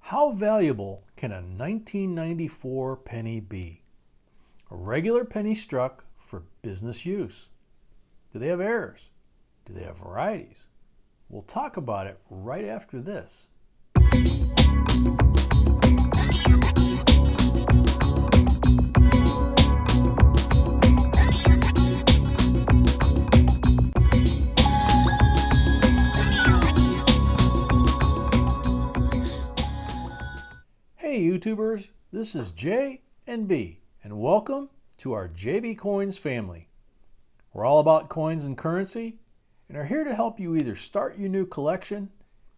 How valuable can a 1994 penny be? A regular penny struck for business use. Do they have errors? Do they have varieties? We'll talk about it right after this. Hey YouTubers, this is J and B, and welcome to our JB Coins family. We're all about coins and currency, and are here to help you either start your new collection,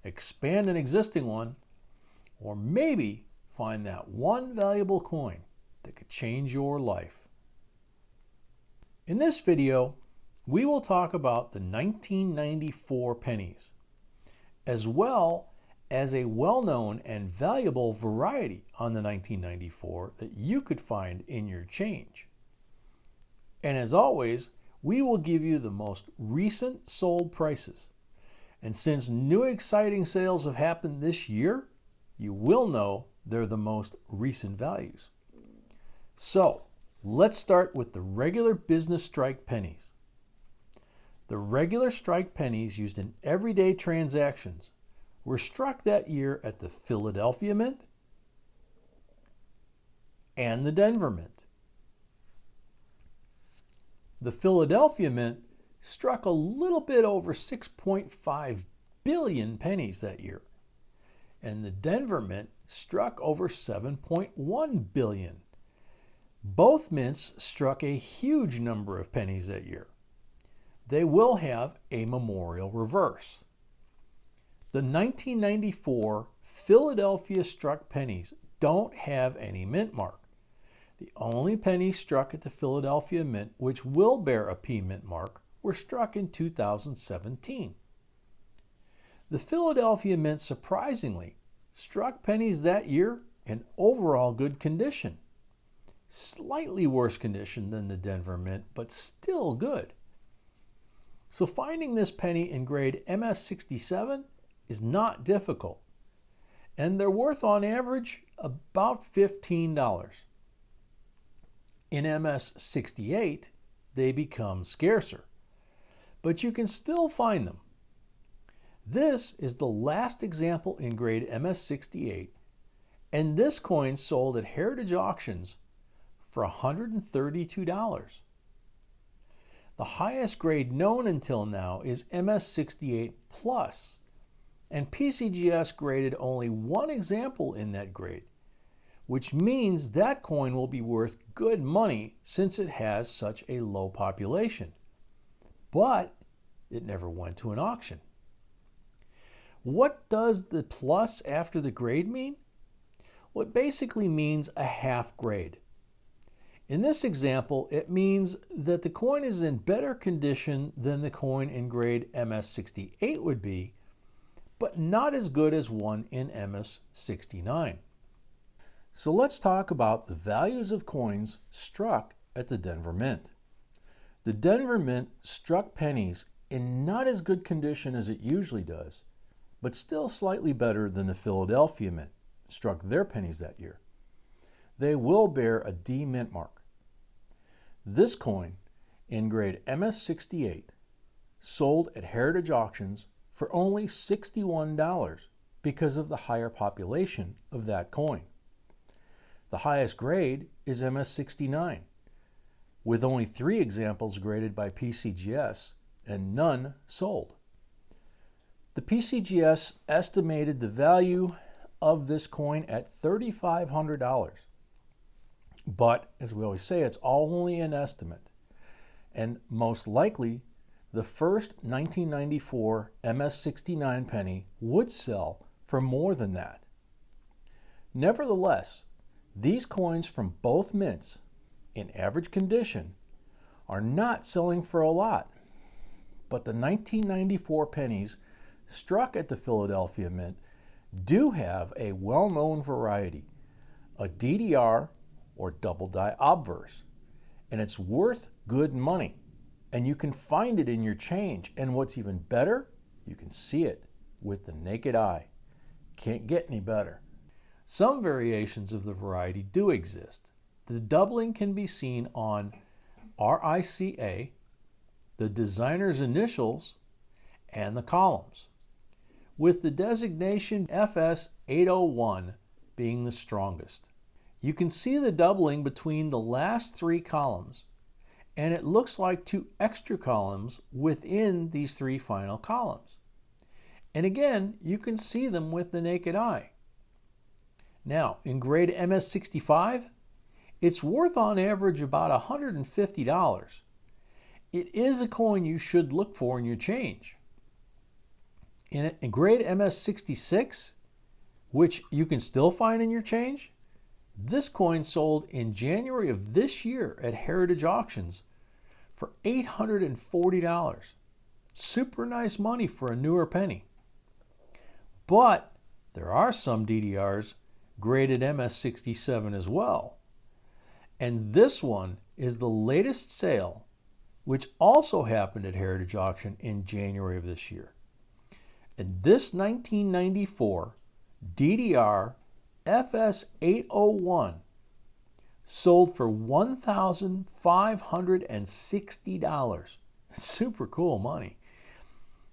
expand an existing one, or maybe find that one valuable coin that could change your life. In this video, we will talk about the 1994 pennies, as well as a well-known and valuable variety on the 1994 that you could find in your change. And as always, we will give you the most recent sold prices. And since new exciting sales have happened this year, you will know they're the most recent values. So let's start with the regular business strike pennies. The regular strike pennies used in everyday transactions were struck that year at the Philadelphia Mint and the Denver Mint. The Philadelphia Mint struck a little bit over 6.5 billion pennies that year, and the Denver Mint struck over 7.1 billion. Both mints struck a huge number of pennies that year. They will have a memorial reverse. The 1994 Philadelphia struck pennies don't have any mint mark. The only pennies struck at the Philadelphia Mint which will bear a P mint mark were struck in 2017. The Philadelphia Mint surprisingly struck pennies that year in overall good condition. Slightly worse condition than the Denver Mint, but still good. So finding this penny in grade MS67 is not difficult, and they're worth on average about $15. In MS68, they become scarcer, but you can still find them. This is the last example in grade MS68, and this coin sold at Heritage Auctions for $132. The highest grade known until now is MS68 Plus, and PCGS graded only one example in that grade, which means that coin will be worth good money since it has such a low population. But it never went to an auction. What does the plus after the grade mean? Well, it basically means a half grade. In this example, it means that the coin is in better condition than the coin in grade MS68 would be, but not as good as one in MS69. So let's talk about the values of coins struck at the Denver Mint. The Denver Mint struck pennies in not as good condition as it usually does, but still slightly better than the Philadelphia Mint struck their pennies that year. They will bear a D mint mark. This coin in grade MS68 sold at Heritage Auctions for only $61 because of the higher population of that coin. The highest grade is MS69, with only 3 examples graded by PCGS and none sold. The PCGS estimated the value of this coin at $3,500. But, as we always say, it's all only an estimate. And most likely, the first 1994 MS69 penny would sell for more than that. Nevertheless, these coins from both mints, in average condition, are not selling for a lot. But the 1994 pennies struck at the Philadelphia Mint do have a well-known variety, a DDR or double die obverse, and it's worth good money. And you can find it in your change. And what's even better, you can see it with the naked eye. Can't get any better. Some variations of the variety do exist. The doubling can be seen on RICA, the designer's initials, and the columns, with the designation FS 801 being the strongest. You can see the doubling between the last three columns, and it looks like two extra columns within these three final columns. And again, you can see them with the naked eye. Now, in grade MS65, it's worth on average about $150. It is a coin you should look for in your change. In grade MS66, which you can still find in your change, this coin sold in January of this year at Heritage Auctions for $840. Super nice money for a newer penny. But there are some DDRs graded MS67 as well. And this one is the latest sale, which also happened at Heritage Auction in January of this year. And this 1994 DDR FS 801 sold for $1,560. Super cool money.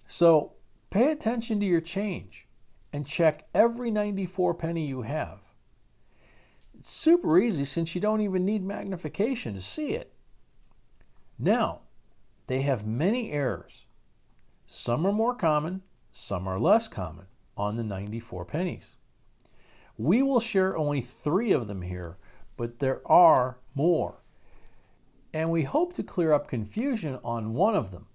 So pay attention to your change and check every 94 penny you have. It's super easy since you don't even need magnification to see it. Now, they have many errors. Some are more common, some are less common on the 94 pennies. We will share only 3 of them here, but there are more. And we hope to clear up confusion on one of them.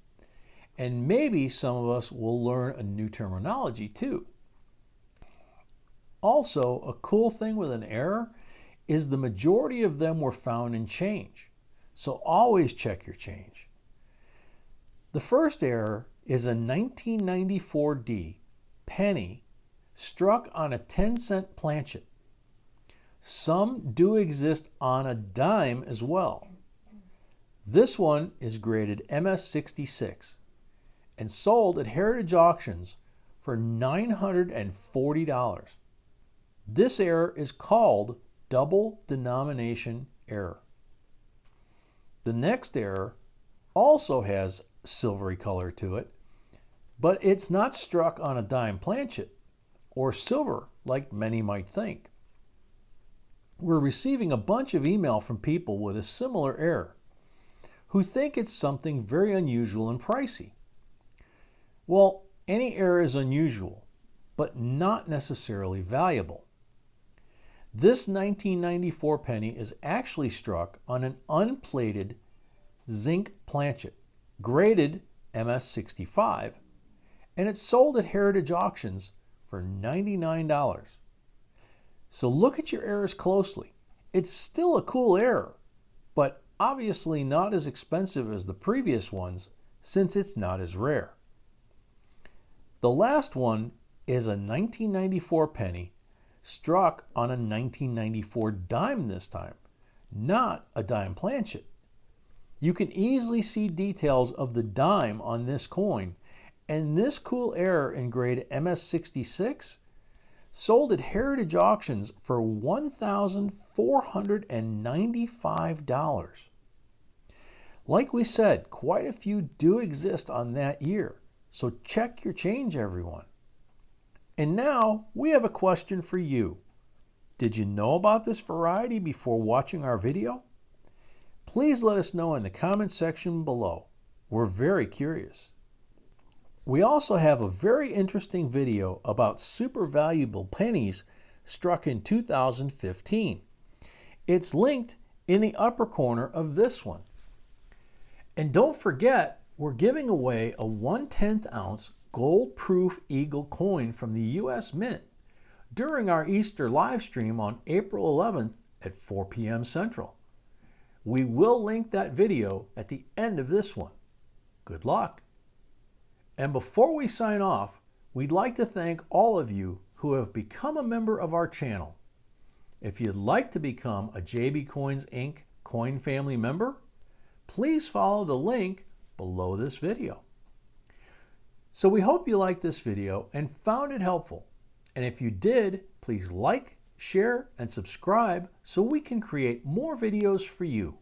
And maybe some of us will learn a new terminology too. Also, a cool thing with an error is the majority of them were found in change. So always check your change. The first error is a 1994D penny struck on a 10-cent planchet. Some do exist on a dime as well. This one is graded MS66 and sold at Heritage Auctions for $940. This error is called double denomination error. The next error also has silvery color to it, but it's not struck on a dime planchet or silver like many might think. We're receiving a bunch of email from people with a similar error who think it's something very unusual and pricey. Well, any error is unusual, but not necessarily valuable. This 1994 penny is actually struck on an unplated zinc planchet, graded MS65, and it's sold at Heritage Auctions for $99. So look at your errors closely. It's still a cool error, but obviously not as expensive as the previous ones since it's not as rare. The last one is a 1994 penny struck on a 1994 dime this time, not a dime planchet. You can easily see details of the dime on this coin, and this cool error in grade MS66 sold at Heritage Auctions for $1,495. Like we said, quite a few do exist on that year, so check your change, everyone. And now we have a question for you. Did you know about this variety before watching our video? Please let us know in the comment section below. We're very curious. We also have a very interesting video about super valuable pennies struck in 2015. It's linked in the upper corner of this one. And don't forget, we're giving away a 1/10 ounce gold-proof eagle coin from the U.S. Mint during our Easter live stream on April 11th at 4 p.m. Central. We will link that video at the end of this one. Good luck. And before we sign off, we'd like to thank all of you who have become a member of our channel. If you'd like to become a JBCOINSINC coin family member, please follow the link below this video. So we hope you liked this video and found it helpful. And if you did, please like, share, and subscribe so we can create more videos for you.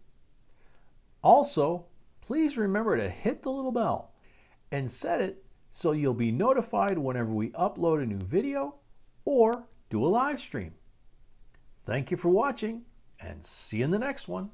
Also, please remember to hit the little bell and set it so you'll be notified whenever we upload a new video or do a live stream. Thank you for watching, and see you in the next one.